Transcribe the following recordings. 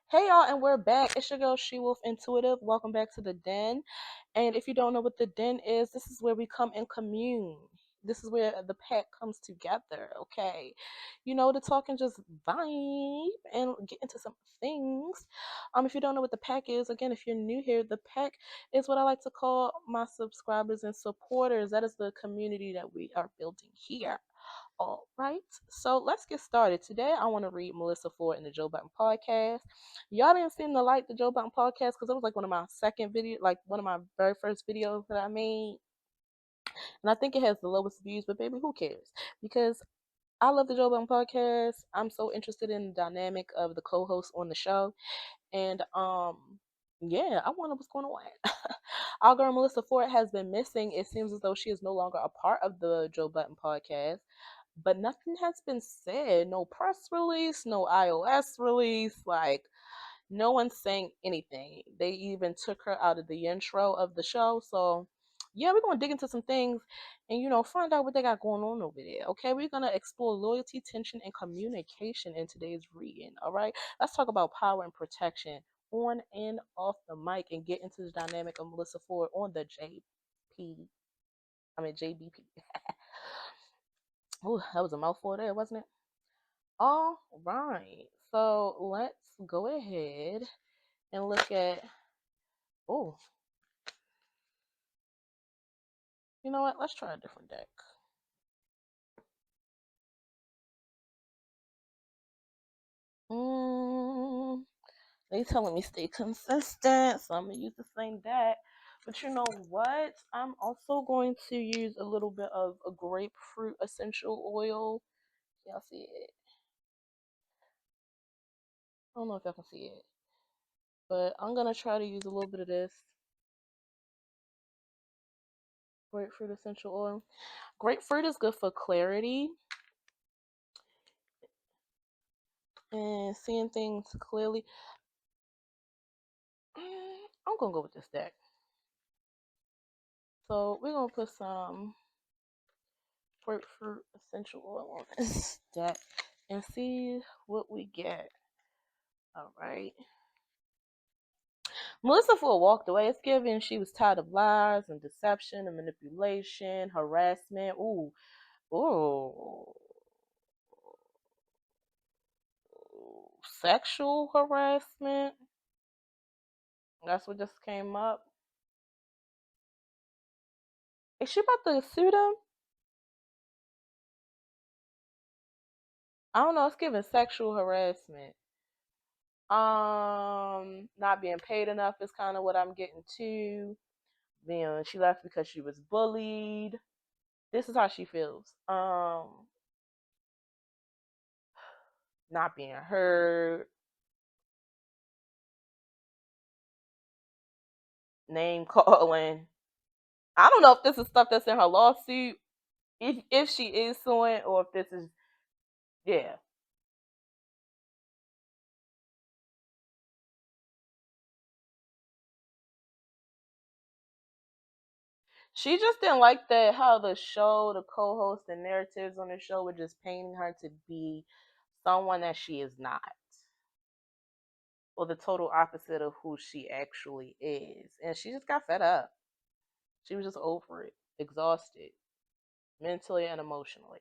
Hey y'all, and we're back. It's your girl She Wolf Intuitive. Welcome back to the Den. And if you don't know what the Den is, this is where we come and commune. This is where the pack comes together, okay? To talk and just vibe and get into some things. If you don't know what the pack is, again, if you're new here, the pack is what I like to call my subscribers and supporters. That is the community that we are building here. All right, so let's get started. Today, I want to read Melyssa Ford in the Joe Button podcast. Y'all didn't seem to like the Joe Button podcast because it was like one of my second video, like one of my very first videos that I made, and I think it has the lowest views. But baby, who cares? Because I love the Joe Button podcast. I'm so interested in the dynamic of the co-hosts on the show, and yeah, I wonder what's going on. Our girl Melyssa Ford has been missing. It seems as though she is no longer a part of the Joe Button podcast, but nothing has been said. No press release, no iOS release. Like, no one's saying anything. They even took her out of the intro of the show. So, yeah, we're going to dig into some things and, find out what they got going on over there. Okay, we're going to explore loyalty, tension, and communication in today's reading. All right, let's talk about power and protection on and off the mic and get into the dynamic of Melyssa Ford on the JBP. Oh, that was a mouthful there, wasn't it? All right. So let's go ahead and look at. Oh, you know what? Let's try a different deck. They telling me stay consistent, so I'm gonna use the same deck. But you know what? I'm also going to use a little bit of a grapefruit essential oil. Y'all see it? I don't know if y'all can see it, but I'm gonna try to use a little bit of this grapefruit essential oil. Grapefruit is good for clarity and seeing things clearly. I'm gonna go with this deck. So we're gonna put some grapefruit essential oil on this deck and see what we get. All right. Melyssa Ford walked away. It's given she was tired of lies and deception and manipulation, harassment. Ooh, sexual harassment. That's what just came up. Is she about to sue them? I don't know. It's giving sexual harassment. Not being paid enough is kind of what I'm getting to. She left because she was bullied. This is how she feels. Not being heard, name calling. I don't know if this is stuff that's in her lawsuit, if she is suing, or if this is, yeah. She just didn't like that how the show, the co-host, the narratives on the show were just painting her to be someone that she is not, or the total opposite of who she actually is. And she just got fed up. She was just over it, exhausted, mentally and emotionally.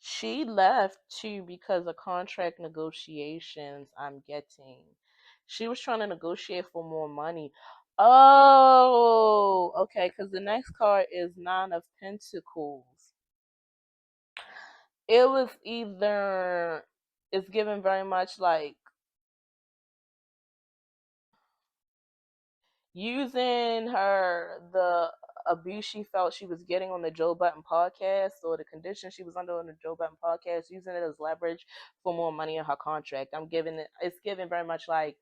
She left too because of contract negotiations. I'm getting. She was trying to negotiate for more money. Oh, okay, because the next card is Nine of Pentacles. It was either, it's given very much like using the abuse she felt she was getting on the Joe Button podcast, or the conditions she was under on the Joe Button podcast, using it as leverage for more money in her contract. It's given very much like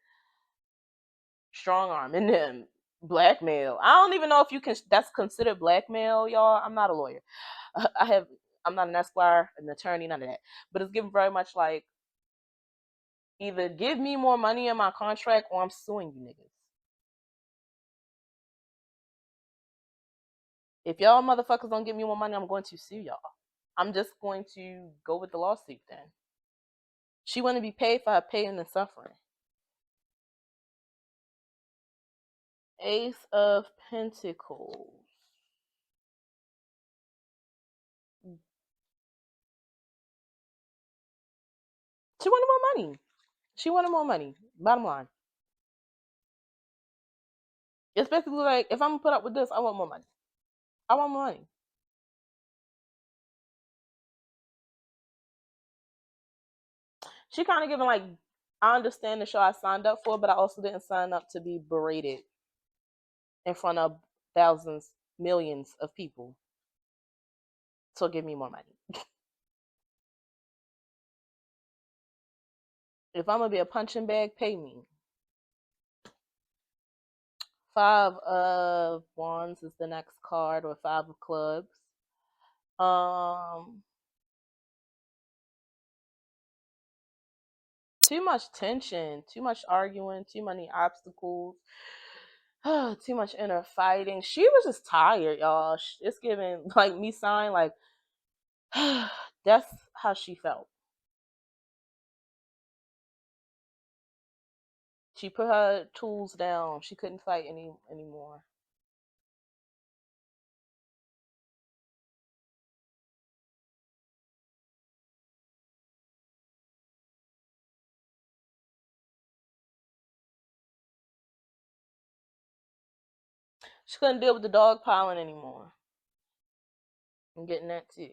strong arm and then blackmail. I don't even know if you can, that's considered blackmail, y'all. I'm not a lawyer. I'm not an esquire, an attorney, none of that. But it's given very much like, either give me more money in my contract or I'm suing you niggas. If y'all motherfuckers don't give me more money, I'm going to sue y'all. I'm just going to go with the lawsuit then. She want to be paid for her pain and suffering. Ace of Pentacles. She wanted more money. She wanted more money. Bottom line. It's basically like, if I'm gonna put up with this, I want more money. I want more money. She kind of giving like, I understand the show I signed up for, but I also didn't sign up to be berated in front of thousands, millions of people. So give me more money. If I'm gonna be a punching bag, pay me. Five of Wands is the next card, or Five of Clubs. Um, too much tension, too much arguing, too many obstacles, too much inner fighting. She was just tired, y'all. It's giving like me sighing, like that's how she felt. She put her tools down. She couldn't fight anymore. She couldn't deal with the dog piling anymore. I'm getting that too.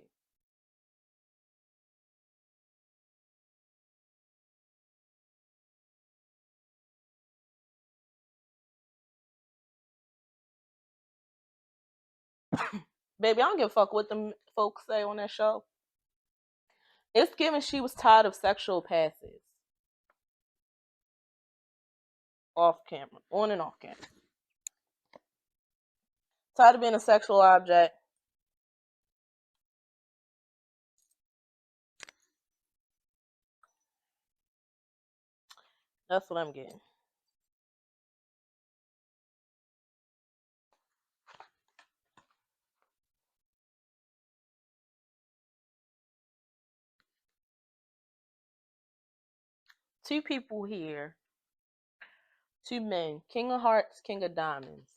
Baby, I don't give a fuck what them folks say on that show. It's given she was tired of sexual passes. Off camera. On and off camera. Tired of being a sexual object. That's what I'm getting. Two people here. Two men. King of Hearts, King of Diamonds.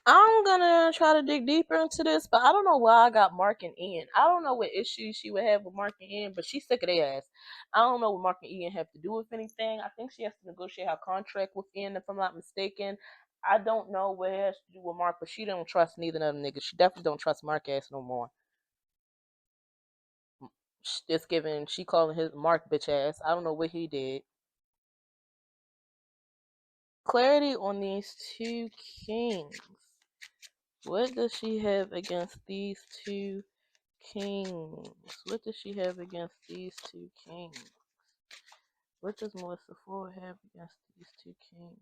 I'm gonna try to dig deeper into this, but I don't know why I got Mark and Ian. I don't know what issues she would have with Mark and Ian, but she's sick of their ass. I don't know what Mark and Ian have to do with anything. I think she has to negotiate her contract with Ian, if I'm not mistaken. I don't know what it has to do with Mark, but she don't trust neither of them niggas. She definitely don't trust Mark ass no more. It's giving, she calling his Mark bitch ass. I don't know what he did. Clarity on these two kings. What does she have against these two kings? What does she have against these two kings? What does Melyssa Ford have against these two kings?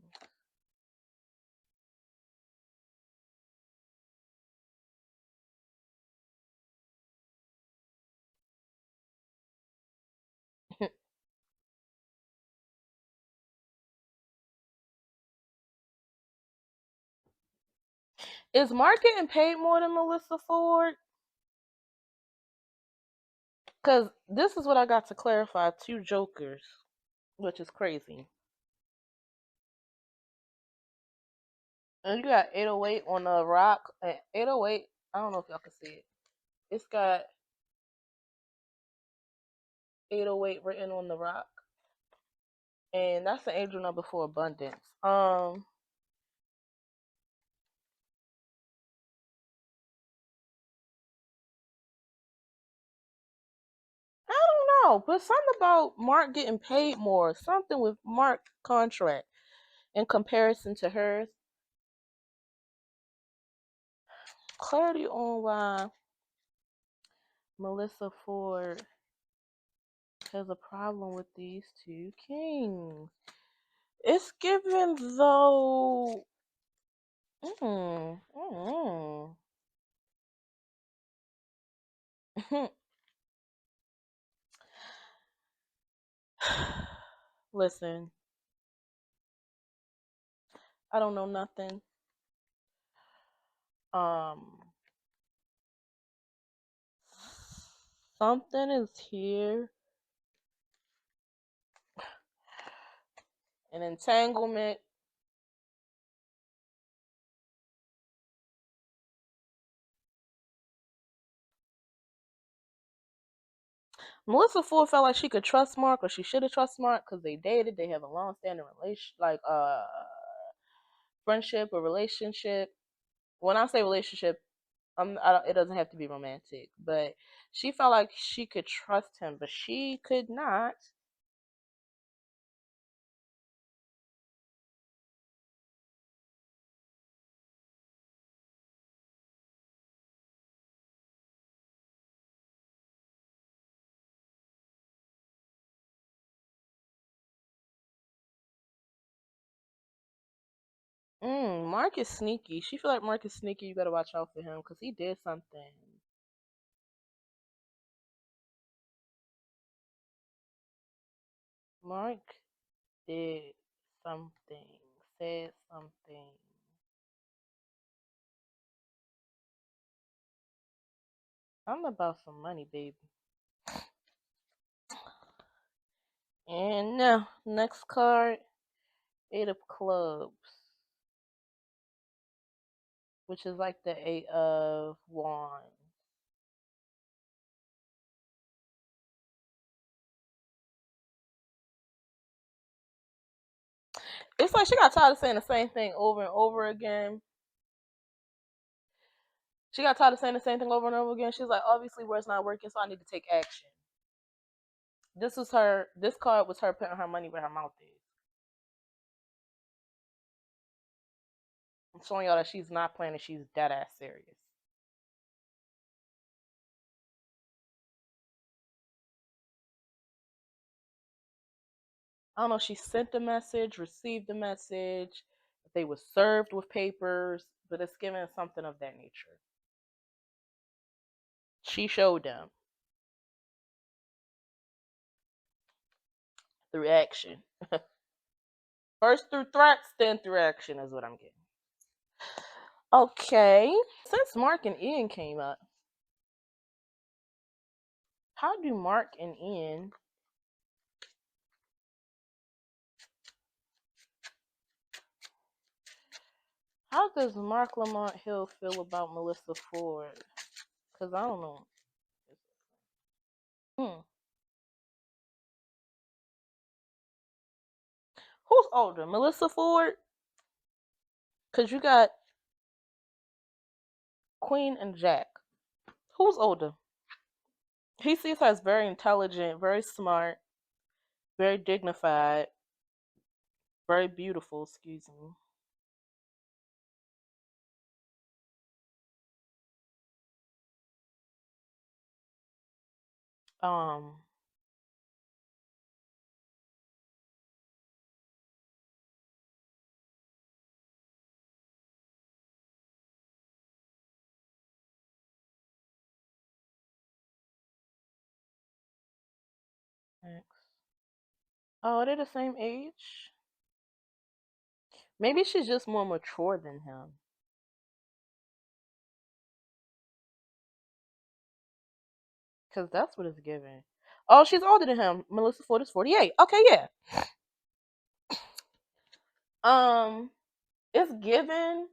Is Mark getting paid more than Melyssa Ford? Because this is what I got to clarify. Two jokers, which is crazy. And you got 808 on the rock. 808, I don't know if y'all can see it. It's got 808 written on the rock. And that's the angel number for abundance. I don't know, but something about Mark getting paid more. Something with Mark's contract in comparison to hers. Clarity on why Melyssa Ford has a problem with these two kings. It's given though. Mm, mm, Listen, I don't know nothing. Um, something is here. An entanglement. Melyssa Ford felt like she could trust Mark, or she should have trusted Mark because they dated. They have a long-standing relation, like friendship or relationship. When I say relationship, it doesn't have to be romantic, but she felt like she could trust him, but she could not. Mark is sneaky. She feel like Mark is sneaky. You gotta watch out for him because he did something. Mark did something. Said something. I'm about some money, baby. And now, next card, Eight of Clubs, which is like the Eight of Wands. It's like she got tired of saying the same thing over and over again. She got tired of saying the same thing over and over again. She's like, obviously, where not working, so I need to take action. This was her. This card was her putting her money where her mouth is. I'm showing y'all that she's not playing and she's dead ass serious. I don't know if she sent the message, received the message, if they were served with papers, but it's giving something of that nature. She showed them through action. First through threats, then through action is what I'm getting. Okay. Since Mark and Ian came up, how do Mark and Ian how does Mark Lamont Hill feel about Melyssa Ford? Because I don't know. Hmm. Who's older, Melyssa Ford? Because you got Queen and Jack. Who's older? He sees her as very intelligent, very smart, very dignified, very beautiful, excuse me. Um, Next. Oh, they're the same age? Maybe she's just more mature than him. Because that's what it's giving. Oh, she's older than him. Melyssa Ford is 48. Okay, yeah. Um, it's given.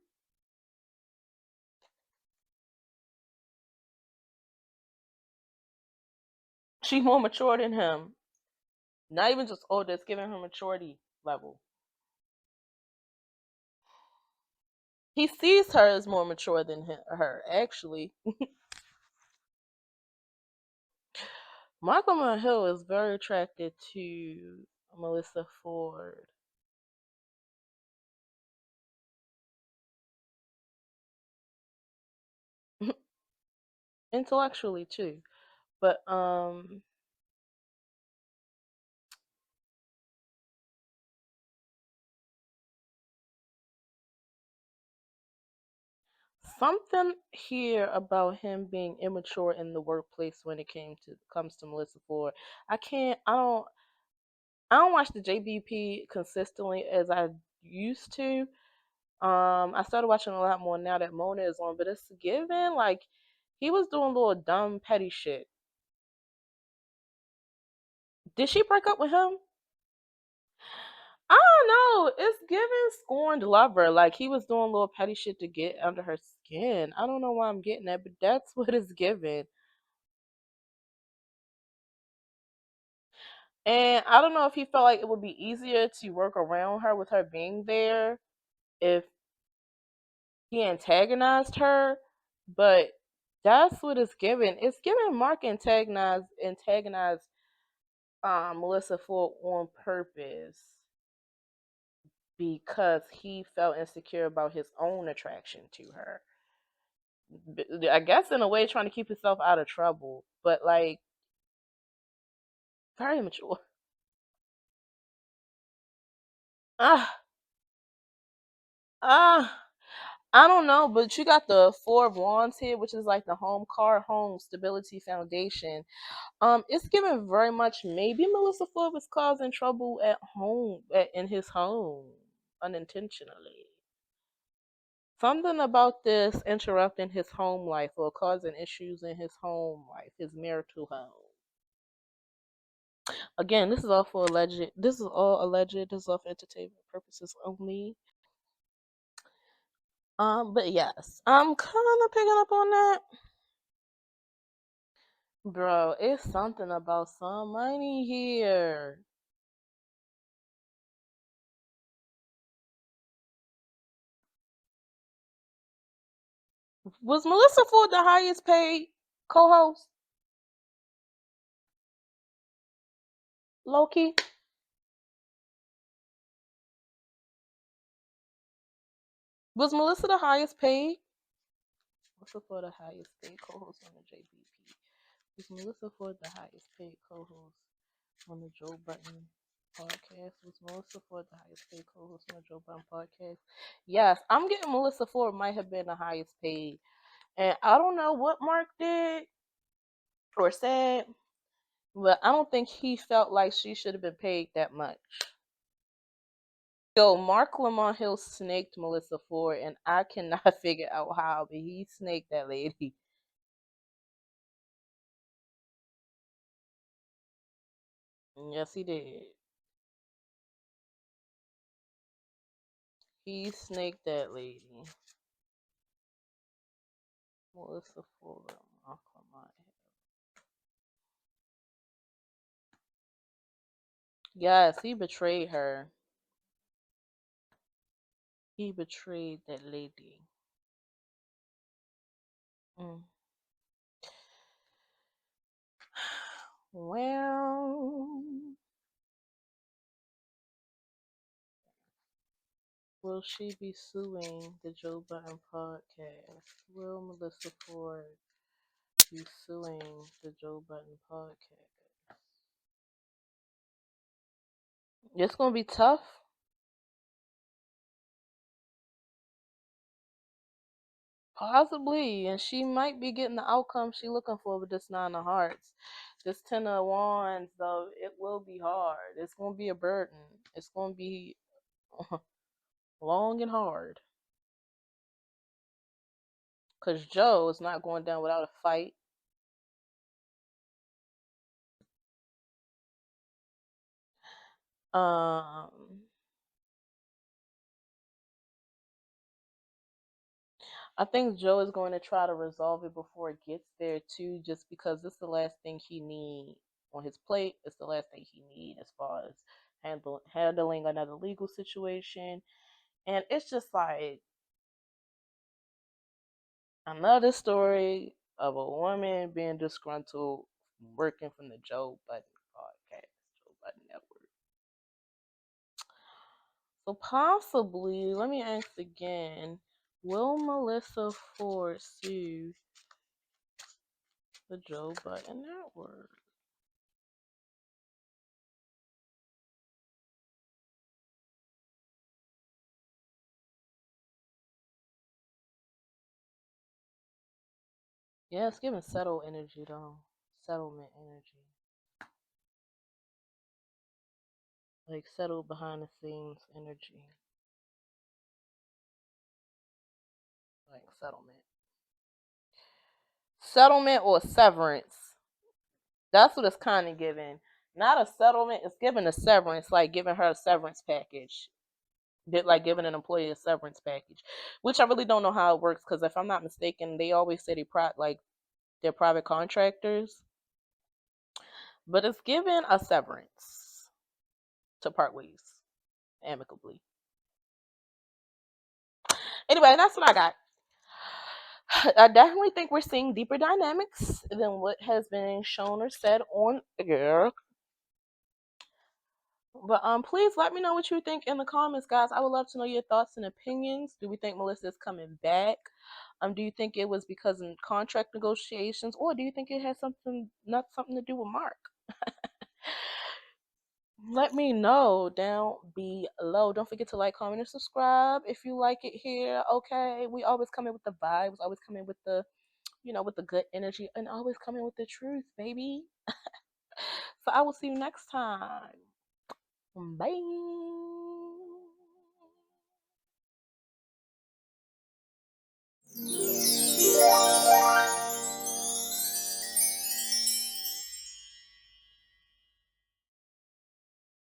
She's more mature than him. Not even just older, it's giving her maturity level. He sees her as more mature than her, actually. Michael Hill is very attracted to Melyssa Ford. Intellectually too. But something here about him being immature in the workplace when it comes to Melyssa Ford. I can't I don't watch the JBP consistently as I used to, I started watching a lot more now that Mona is on, but it's given like he was doing little dumb petty shit. Did she break up with him? I don't know. It's giving scorned lover. Like he was doing little petty shit to get under her skin. I don't know why I'm getting that, but that's what it's giving. And I don't know if he felt like it would be easier to work around her with her being there if he antagonized her, but that's what it's given. It's given Mark antagonized Melyssa for on purpose because he felt insecure about his own attraction to her. I guess in a way trying to keep himself out of trouble, but like very immature. Ah, ah. I don't know, but you got the Four of Wands here, which is like the home card, home stability foundation. It's given very much maybe Melyssa Ford was causing trouble at home, in his home, unintentionally. Something about this interrupting his home life or causing issues in his home life, his marital home. Again, this is all for alleged. This is all alleged. This is all for entertainment purposes only. But yes, I'm kind of picking up on that. Bro, it's something about some money here. Was Melyssa Ford the highest paid co-host? Loki? Was Melyssa the highest paid? Melyssa Ford the highest paid co-host on the JBP? Was Melyssa Ford the highest paid co-host on the Joe Budden podcast? Was Melyssa Ford the highest paid co-host on the Joe Budden podcast? Yes, I'm getting Melyssa Ford might have been the highest paid. And I don't know what Mark did or said, but I don't think he felt like she should have been paid that much. Yo, Mark Lamont Hill snaked Melyssa Ford, and I cannot figure out how, but he snaked that lady. Yes, he did. He snaked that lady. Melyssa Ford, Mark Lamont Hill. Yes, he betrayed her. He betrayed that lady. Mm. Well, will she be suing the Joe Budden podcast? Will Melyssa Ford be suing the Joe Budden podcast? It's gonna be tough. Possibly, and she might be getting the outcome she looking for with this Nine of Hearts. This Ten of Wands, though, it will be hard. It's gonna be a burden. It's gonna be long and hard. Cause Joe is not going down without a fight. Um, I think Joe is going to try to resolve it before it gets there too, just because this is the last thing he need on his plate. It's the last thing he need as far as handling another legal situation. And it's just like another story of a woman being disgruntled working from the Joe Budden podcast, Joe Budden Network. So possibly, let me ask again, will Melyssa Ford sue the Joe Budden Network? Yeah, it's giving settle energy though. Settlement energy. Like settle behind the scenes energy. settlement. Settlement or severance. That's what it's kind of giving. Not a settlement. It's giving a severance, like giving her a severance package. Like giving an employee a severance package, which I really don't know how it works. Because if I'm not mistaken, they always say they're private contractors, but it's giving a severance to part ways amicably. Anyway, that's what I got. I definitely think we're seeing deeper dynamics than what has been shown or said on air. But please let me know what you think in the comments, guys. I would love to know your thoughts and opinions. Do we think Melyssa is coming back? Do you think it was because of contract negotiations, or do you think it has not something to do with Mark? Let me know down below. Don't forget to like, comment, and subscribe if you like it here. Okay, we always come in with the vibes, always come in with the, with the good energy, and always come in with the truth, baby. So I will see you next time. Bye.